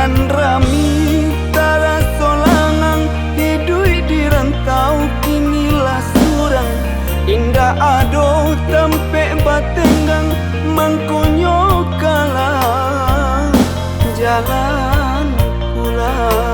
Dinan rami tara solangang hidui di rantau kinilah surang indah ado tempe batenggang mangkonyo kalah jalan pulang.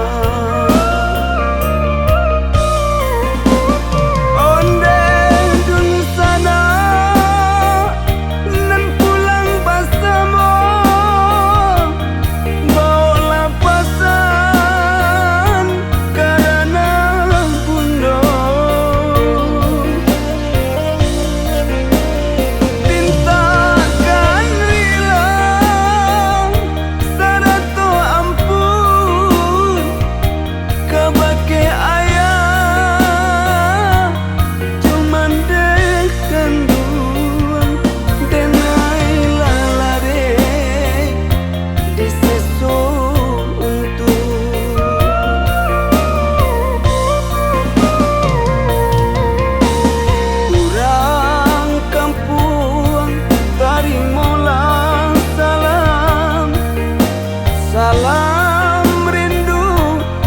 Salam rindu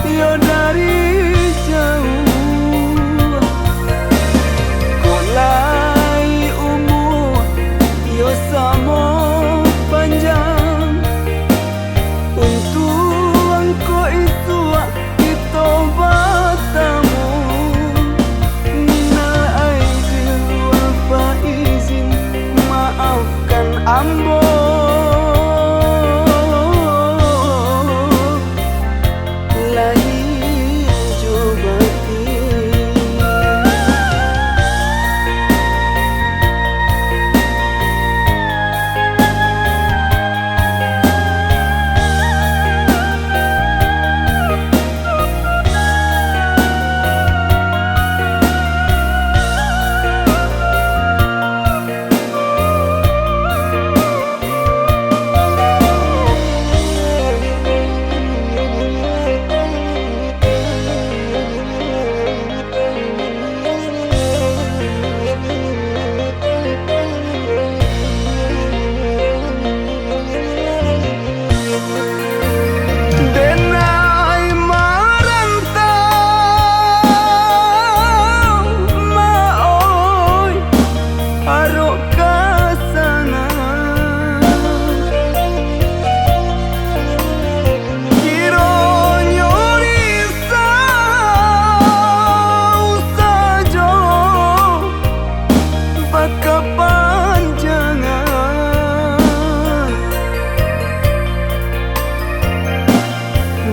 yo dari jauh, kolai umur yo samo panjang. Untuk engkau itu kita bertemu, minal aidin wal faizin, maafkan ambo.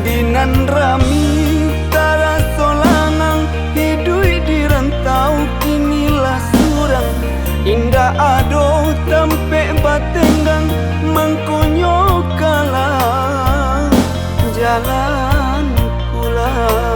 Dinan rami tara solangang hidui di rantau kinilah surang indah ado tempe batenggang mangkonyo kalah jalan pulang.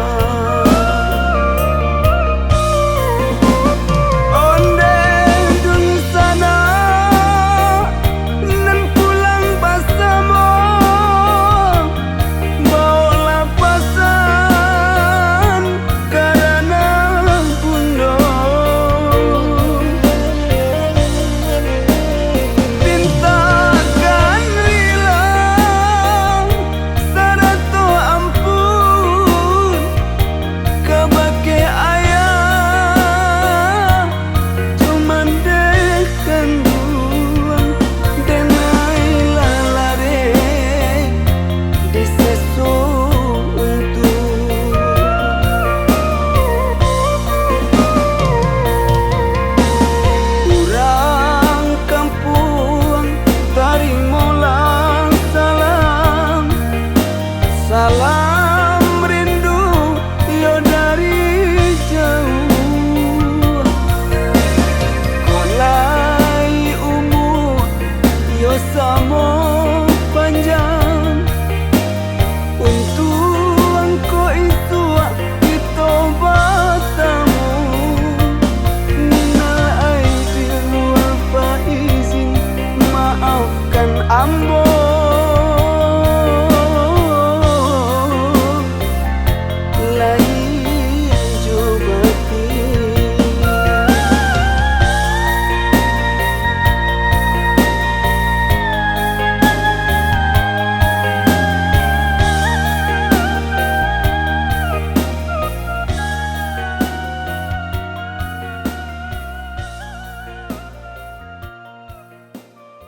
Salam rindu yo dari jauh, kolai umur yo samo panjang. Untuk engkau itu kita bertemu, minal aidin wal faizin, maafkan ambo.